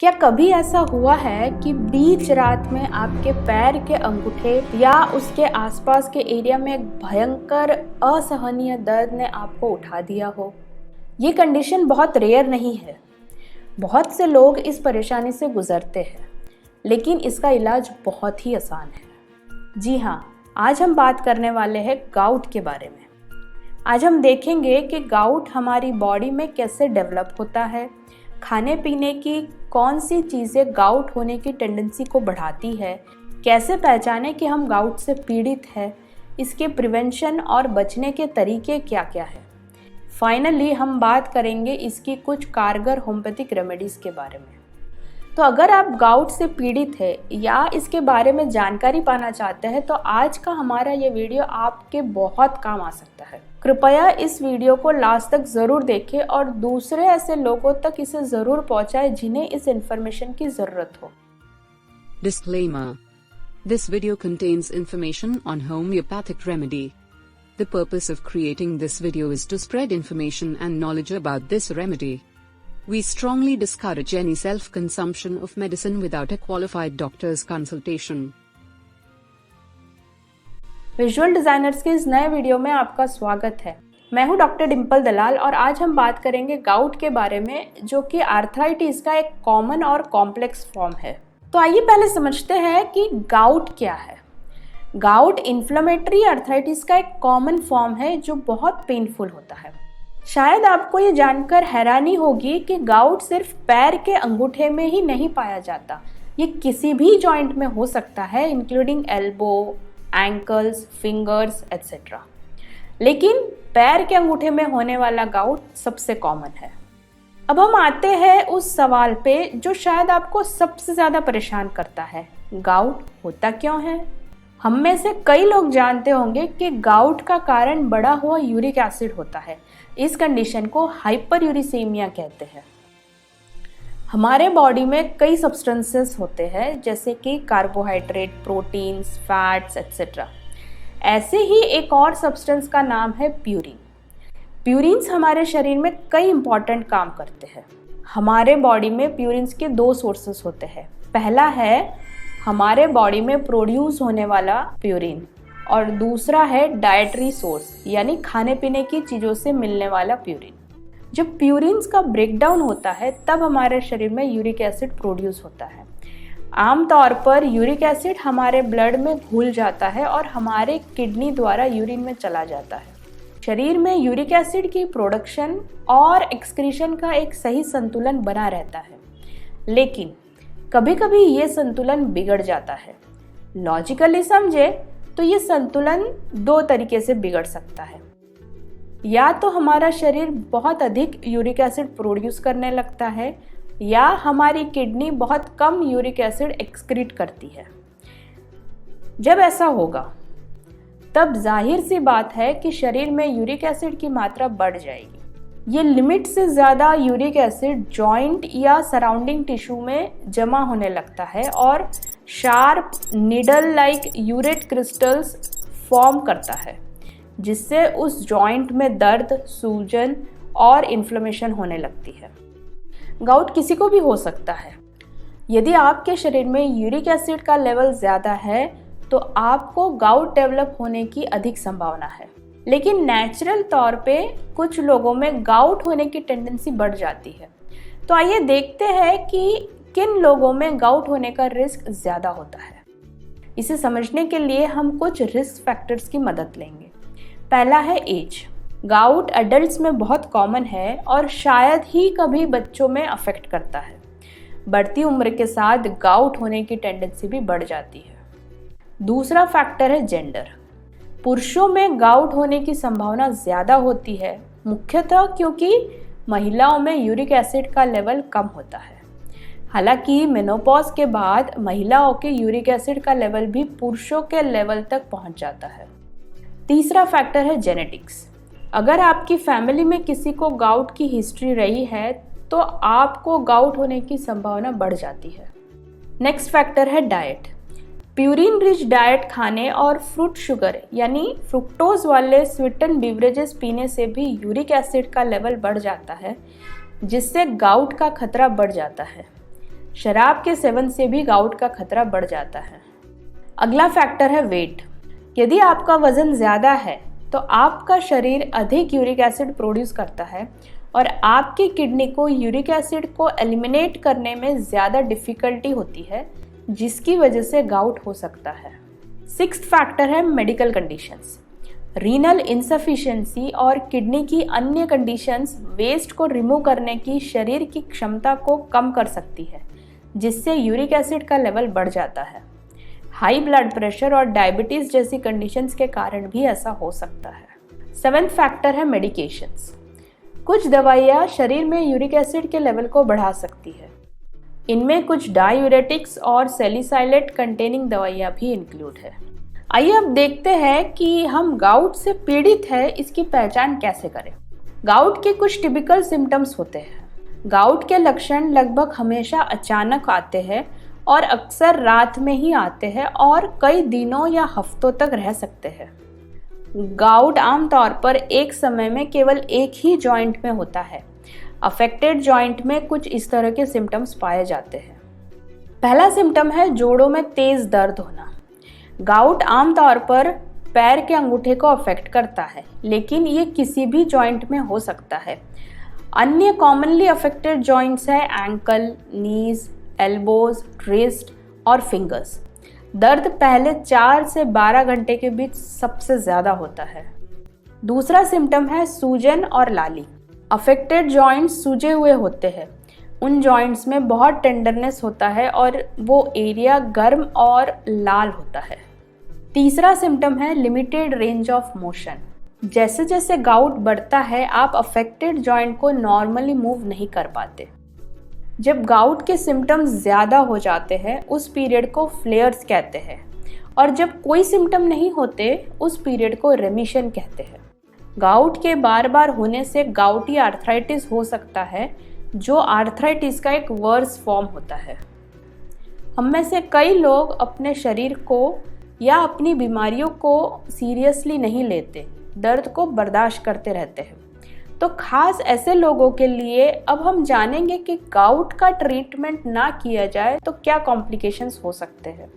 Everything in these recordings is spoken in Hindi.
क्या कभी ऐसा हुआ है कि बीच रात में आपके पैर के अंगूठे या उसके आसपास के एरिया में एक भयंकर असहनीय दर्द ने आपको उठा दिया हो? ये कंडीशन बहुत रेयर नहीं है। बहुत से लोग इस परेशानी से गुजरते हैं, लेकिन इसका इलाज बहुत ही आसान है। जी हाँ, आज हम बात करने वाले हैं गाउट के बारे में। आज हम देखेंगे कि गाउट हमारी बॉडी में कैसे डेवलप होता है, खाने पीने की कौन सी चीज़ें गाउट होने की टेंडेंसी को बढ़ाती है, कैसे पहचानें कि हम गाउट से पीड़ित हैं, इसके प्रिवेंशन और बचने के तरीके क्या क्या है। फाइनली हम बात करेंगे इसकी कुछ कारगर होम्योपैथिक रेमेडीज़ के बारे में। तो अगर आप गाउट से पीड़ित हैं या इसके बारे में जानकारी पाना चाहते हैं तो आज का हमारा ये वीडियो आपके बहुत काम आ सकता है। कृपया इस वीडियो को लास्ट तक ज़रूर देखें और दूसरे ऐसे लोगों तक इसे ज़रूर पहुंचाएं जिन्हें इस इन्फॉर्मेशन की ज़रूरत हो। Disclaimer. This video contains information on homeopathic remedy. The purpose of creating this video is to spread information and knowledge about this remedy. We strongly discourage any self-consumption of medicine without a qualified doctor's consultation. Visual designers के इस नए वीडियो में आपका स्वागत है। मैं हूं डॉक्टर डिम्पल दलाल और आज हम बात करेंगे गाउट के बारे में, जो कि आर्थराइटिस का एक कॉमन और कॉम्प्लेक्स फॉर्म है। तो आइए पहले समझते हैं कि गाउट क्या है। गाउट इन्फ्लेमेटरी आर्थराइटिस का एक कॉमन फॉर्म है जो बहुत पेनफुल होता है। शायद आपको ये जानकर हैरानी होगी कि गाउट सिर्फ पैर के अंगूठे में ही नहीं पाया जाता, ये किसी भी जॉइंट में हो सकता है, including elbow, ankles, fingers etcetera. लेकिन पैर के अंगूठे में होने वाला गाउट सबसे कॉमन है। अब हम आते हैं उस सवाल पे जो शायद आपको सबसे ज़्यादा परेशान करता है, गाउट होता क्यों है? हम में से कई लोग जानते होंगे कि गाउट का कारण बढ़ा हुआ यूरिक एसिड होता है। इस कंडीशन को हाइपरयूरिसेमिया कहते हैं। हमारे बॉडी में कई सब्सटेंसेस होते हैं जैसे कि कार्बोहाइड्रेट, प्रोटीन्स, फैट्स एट्सेट्रा। ऐसे ही एक और सब्सटेंस का नाम है प्यूरिन। प्यूरिन्स हमारे शरीर में कई इंपॉर्टेंट काम करते हैं। हमारे बॉडी में प्यूरिन्स के दो सोर्सेस होते हैं। पहला है हमारे बॉडी में प्रोड्यूस होने वाला प्यूरिन और दूसरा है डाइटरी सोर्स, यानी खाने पीने की चीज़ों से मिलने वाला प्यूरिन। जब प्यूरिन्स का ब्रेकडाउन होता है तब हमारे शरीर में यूरिक एसिड प्रोड्यूस होता है। आमतौर पर यूरिक एसिड हमारे ब्लड में घुल जाता है और हमारे किडनी द्वारा यूरिन में चला जाता है। शरीर में यूरिक एसिड की प्रोडक्शन और एक्सक्रीशन का एक सही संतुलन बना रहता है, लेकिन कभी कभी ये संतुलन बिगड़ जाता है। लॉजिकली समझे तो ये संतुलन दो तरीके से बिगड़ सकता है। या तो हमारा शरीर बहुत अधिक यूरिक एसिड प्रोड्यूस करने लगता है या हमारी किडनी बहुत कम यूरिक एसिड एक्सक्रीट करती है। जब ऐसा होगा तब जाहिर सी बात है कि शरीर में यूरिक एसिड की मात्रा बढ़ जाएगी। ये लिमिट से ज़्यादा यूरिक एसिड जॉइंट या सराउंडिंग टिश्यू में जमा होने लगता है और sharp needle like urate crystals form करता है, जिससे उस जॉइंट में दर्द, सूजन और इन्फ्लेमेशन होने लगती है। गाउट किसी को भी हो सकता है। यदि आपके शरीर में यूरिक एसिड का लेवल ज़्यादा है तो आपको गाउट डेवलप होने की अधिक संभावना है, लेकिन नेचुरल तौर पे कुछ लोगों में गाउट होने की टेंडेंसी बढ़ जाती है। तो आइए देखते हैं कि किन लोगों में गाउट होने का रिस्क ज़्यादा होता है। इसे समझने के लिए हम कुछ रिस्क फैक्टर्स की मदद लेंगे। पहला है एज। गाउट एडल्ट्स में बहुत कॉमन है और शायद ही कभी बच्चों में अफेक्ट करता है। बढ़ती उम्र के साथ गाउट होने की टेंडेंसी भी बढ़ जाती है। दूसरा फैक्टर है जेंडर। पुरुषों में गाउट होने की संभावना ज़्यादा होती है, मुख्यतः क्योंकि महिलाओं में यूरिक एसिड का लेवल कम होता है। हालांकि मेनोपॉज के बाद महिलाओं के यूरिक एसिड का लेवल भी पुरुषों के लेवल तक पहुंच जाता है। तीसरा फैक्टर है जेनेटिक्स। अगर आपकी फैमिली में किसी को गाउट की हिस्ट्री रही है तो आपको गाउट होने की संभावना बढ़ जाती है। नेक्स्ट फैक्टर है डाइट। प्यूरिन रिच डाइट खाने और फ्रूट शुगर यानी फ्रुक्टोज वाले स्वीटन बिवरेजेस पीने से भी यूरिक एसिड का लेवल बढ़ जाता है, जिससे गाउट का खतरा बढ़ जाता है। शराब के सेवन से भी गाउट का खतरा बढ़ जाता है। अगला फैक्टर है वेट। यदि आपका वजन ज़्यादा है तो आपका शरीर अधिक यूरिक एसिड प्रोड्यूस करता है और आपकी किडनी को यूरिक एसिड को एलिमिनेट करने में ज़्यादा डिफ़िकल्टी होती है, जिसकी वजह से गाउट हो सकता है। सिक्स्थ फैक्टर है मेडिकल कंडीशंस। रीनल इनसफिशिएंसी और किडनी की अन्य कंडीशंस वेस्ट को रिमूव करने की शरीर की क्षमता को कम कर सकती है, जिससे यूरिक एसिड का लेवल बढ़ जाता है। हाई ब्लड प्रेशर और डायबिटीज़ जैसी कंडीशंस के कारण भी ऐसा हो सकता है। सेवेंथ फैक्टर है मेडिकेशंस। कुछ दवाइयाँ शरीर में यूरिक एसिड के लेवल को बढ़ा सकती है। इनमें कुछ डायूरेटिक्स और सैलिसाइलेट कंटेनिंग दवाइयाँ भी इंक्लूड है। आइए अब देखते हैं कि हम गाउट से पीड़ित है इसकी पहचान कैसे करें। गाउट के कुछ टिपिकल सिम्टम्स होते हैं। गाउट के लक्षण लगभग हमेशा अचानक आते हैं और अक्सर रात में ही आते हैं और कई दिनों या हफ्तों तक रह सकते हैं। गाउट आमतौर पर एक समय में केवल एक ही जॉइंट में होता है। अफेक्टेड जॉइंट में कुछ इस तरह के सिम्टम्स पाए जाते हैं। पहला सिम्टम है जोड़ों में तेज दर्द होना। गाउट आमतौर पर पैर के अंगूठे को अफेक्ट करता है, लेकिन ये किसी भी जॉइंट में हो सकता है। अन्य कॉमनली अफेक्टेड जॉइंट्स है एंकल, नीज, एल्बोज, रिस्ट और फिंगर्स। दर्द पहले 4 से 12 घंटे के बीच सबसे ज़्यादा होता है। दूसरा सिम्टम है सूजन और लाली। अफेक्टेड जॉइंट्स सूजे हुए होते हैं। उन जॉइंट्स में बहुत टेंडरनेस होता है और वो एरिया गर्म और लाल होता है। तीसरा सिम्टम है लिमिटेड रेंज ऑफ मोशन। जैसे जैसे गाउट बढ़ता है आप अफेक्टेड जॉइंट को नॉर्मली मूव नहीं कर पाते। जब गाउट के सिम्टम्स ज़्यादा हो जाते हैं उस पीरियड को फ्लेयर्स कहते हैं और जब कोई सिम्टम नहीं होते उस पीरियड को रेमिशन कहते हैं। गाउट के बार बार होने से गाउटी आर्थराइटिस हो सकता है, जो आर्थराइटिस का एक वर्स फॉर्म होता है। हम में से कई लोग अपने शरीर को या अपनी बीमारियों को सीरियसली नहीं लेते, दर्द को बर्दाश्त करते रहते हैं। तो खास ऐसे लोगों के लिए अब हम जानेंगे कि गाउट का ट्रीटमेंट ना किया जाए तो क्या कॉम्प्लिकेशंस हो सकते हैं।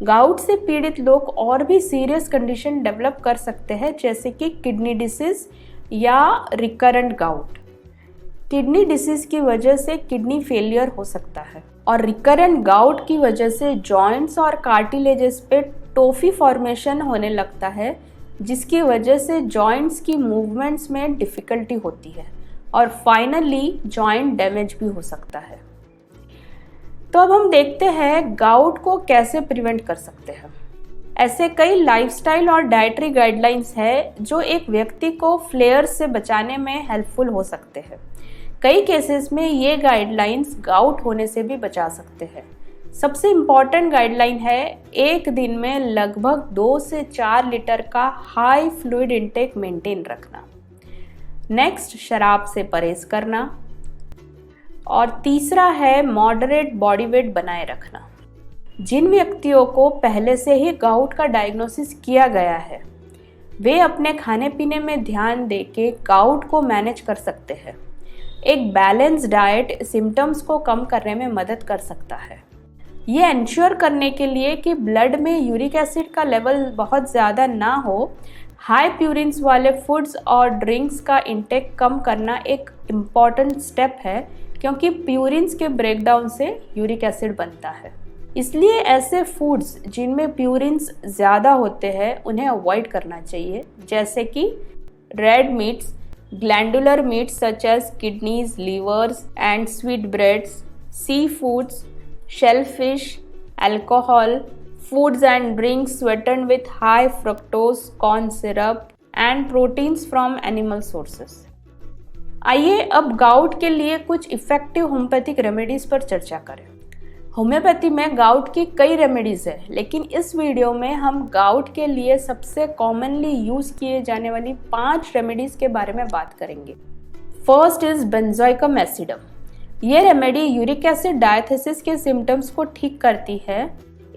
गाउट से पीड़ित लोग और भी सीरियस कंडीशन डेवलप कर सकते हैं, जैसे कि किडनी डिसीज या रिकरेंट गाउट। किडनी डिसीज की वजह से किडनी फेलियर हो सकता है और रिकरेंट गाउट की वजह से जॉइंट्स और कार्टिलेजेस पे टोफी फॉर्मेशन होने लगता है, जिसकी वजह से जॉइंट्स की मूवमेंट्स में डिफ़िकल्टी होती है और फाइनली जॉइंट डैमेज भी हो सकता है। तो अब हम देखते हैं गाउट को कैसे प्रिवेंट कर सकते हैं। ऐसे कई लाइफस्टाइल और डाइटरी गाइडलाइंस है जो एक व्यक्ति को फ्लेयर्स से बचाने में हेल्पफुल हो सकते हैं। कई केसेस में ये गाइडलाइंस गाउट होने से भी बचा सकते हैं। सबसे इम्पॉर्टेंट गाइडलाइन है एक दिन में लगभग 2 से 4 लीटर का हाई फ्लूइड इंटेक मेंटेन रखना। नेक्स्ट, शराब से परहेज करना। और तीसरा है मॉडरेट बॉडी वेट बनाए रखना। जिन व्यक्तियों को पहले से ही गाउट का डायग्नोसिस किया गया है वे अपने खाने पीने में ध्यान देके गाउट को मैनेज कर सकते हैं। एक बैलेंस डाइट सिम्टम्स को कम करने में मदद कर सकता है। ये इंश्योर करने के लिए कि ब्लड में यूरिक एसिड का लेवल बहुत ज़्यादा ना हो, हाई प्यूरिन्स वाले फूड्स और ड्रिंक्स का इंटेक कम करना एक इम्पॉर्टेंट स्टेप है, क्योंकि प्यूरिन्स के ब्रेकडाउन से यूरिक एसिड बनता है। इसलिए ऐसे फूड्स जिनमें प्यूरिन्स ज़्यादा होते हैं उन्हें अवॉइड करना चाहिए, जैसे कि red meats, glandular meats such as kidneys, livers and sweetbreads, seafoods, shellfish, alcohol, foods and drinks sweetened with high fructose corn syrup and proteins from animal sources। आइए अब गाउट के लिए कुछ इफ़ेक्टिव होम्योपैथिक रेमेडीज़ पर चर्चा करें। होम्योपैथी में गाउट की कई रेमेडीज़ है, लेकिन इस वीडियो में हम गाउट के लिए सबसे कॉमनली यूज़ किए जाने वाली 5 रेमेडीज़ के बारे में बात करेंगे। First is benzoicum acidum. ये रेमेडी यूरिक एसिड डायथेसिस के सिम्टम्स को ठीक करती है।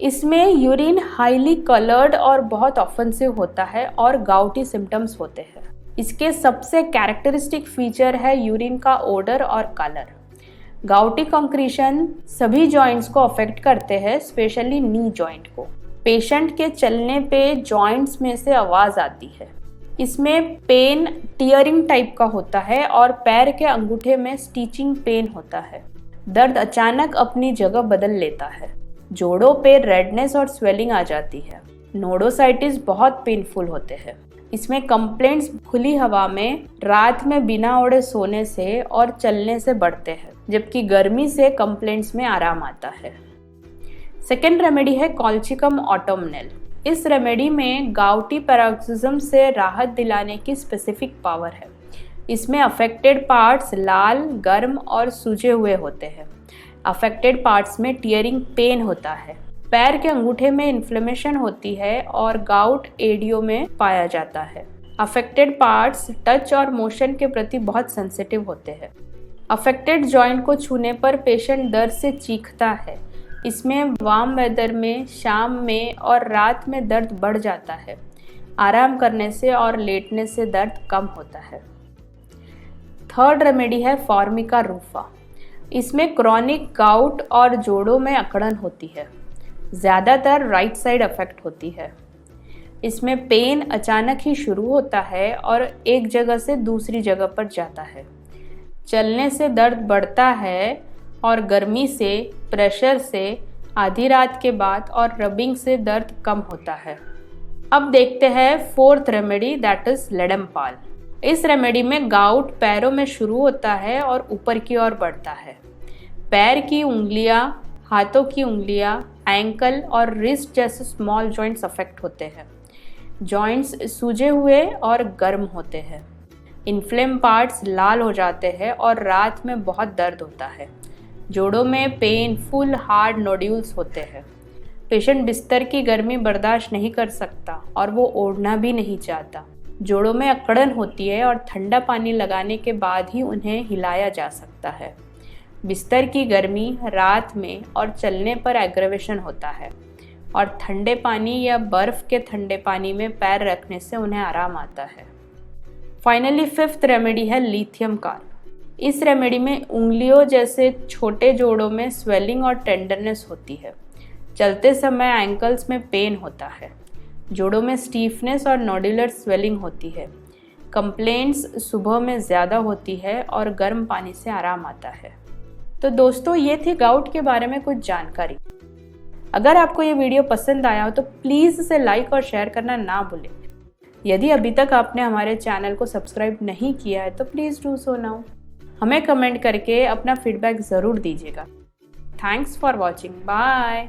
इसमें यूरिन हाईली कलर्ड और बहुत ऑफेंसिव होता है और गाउटी सिम्टम्स होते हैं। इसके सबसे कैरेक्टरिस्टिक फीचर है यूरिन का ओडर और कलर। गाउटी कंक्रीशन सभी जॉइंट्स को अफेक्ट करते हैं, स्पेशली नी जॉइंट को। पेशेंट के चलने पे जॉइंट्स में से आवाज़ आती है। इसमें पेन टियरिंग टाइप का होता है और पैर के अंगूठे में स्टिचिंग पेन होता है। दर्द अचानक अपनी जगह बदल लेता है। जोड़ों पे रेडनेस और स्वेलिंग आ जाती है। नोडोसाइटिस बहुत पेनफुल होते हैं। इसमें कंप्लेंट्स खुली हवा में रात में बिना ओढ़े सोने से और चलने से बढ़ते हैं, जबकि गर्मी से कंप्लेंट्स में आराम आता है। सेकेंड रेमेडी है कॉल्चिकम ऑटोमनेल। इस रेमेडी में गाउटी पैरोक्सिज्म से राहत दिलाने की स्पेसिफिक पावर है। इसमें अफेक्टेड पार्ट्स लाल, गर्म और सूजे हुए होते हैं। अफेक्टेड पार्ट्स में टियरिंग पेन होता है। पैर के अंगूठे में इन्फ्लेमेशन होती है और गाउट एडियो में पाया जाता है। अफेक्टेड पार्ट्स टच और मोशन के प्रति बहुत सेंसिटिव होते हैं। अफेक्टेड जॉइंट को छूने पर पेशेंट दर्द से चीखता है। इसमें वार्म वेदर में, शाम में और रात में दर्द बढ़ जाता है। आराम करने से और लेटने से दर्द कम होता है। थर्ड रेमेडी है फॉर्मिका रूफा। इसमें क्रॉनिक गाउट और जोड़ों में अकड़न होती है। ज़्यादातर राइट साइड अफेक्ट होती है। इसमें पेन अचानक ही शुरू होता है और एक जगह से दूसरी जगह पर जाता है। चलने से दर्द बढ़ता है और गर्मी से, प्रेशर से, आधी रात के बाद और रबिंग से दर्द कम होता है। अब देखते हैं फोर्थ रेमेडी, दैट इज लेडमपाल। इस रेमेडी में गाउट पैरों में शुरू होता है और ऊपर की ओर बढ़ता है। पैर की उंगलियां, हाथों की उंगलियां, एंकल और रिस्ट जैसे स्मॉल जॉइंट्स अफेक्ट होते हैं। जॉइंट्स सूजे हुए और गर्म होते हैं। इन्फ्लेम पार्ट्स लाल हो जाते हैं और रात में बहुत दर्द होता है। जोड़ों में पेनफुल हार्ड नोड्यूल्स होते हैं। पेशेंट बिस्तर की गर्मी बर्दाश्त नहीं कर सकता और वो ओढ़ना भी नहीं चाहता। जोड़ों में अकड़न होती है और ठंडा पानी लगाने के बाद ही उन्हें हिलाया जा सकता है। बिस्तर की गर्मी रात में और चलने पर एग्रेवेशन होता है और ठंडे पानी या बर्फ़ के ठंडे पानी में पैर रखने से उन्हें आराम आता है। फाइनली फिफ्थ रेमेडी है लिथियम कार्ब। इस रेमेडी में उंगलियों जैसे छोटे जोड़ों में स्वेलिंग और टेंडरनेस होती है। चलते समय एंकल्स में पेन होता है। जोड़ों में स्टीफनेस और नोडुलर स्वेलिंग होती है। कंप्लेंट्स सुबह में ज़्यादा होती है और गर्म पानी से आराम आता है। तो दोस्तों, ये थी गाउट के बारे में कुछ जानकारी। अगर आपको ये वीडियो पसंद आया हो तो प्लीज़ इसे लाइक और शेयर करना ना भूलें। यदि अभी तक आपने हमारे चैनल को सब्सक्राइब नहीं किया है तो प्लीज़ डू सो नाउ। हमें कमेंट करके अपना फीडबैक ज़रूर दीजिएगा। Thanks for watching. बाय।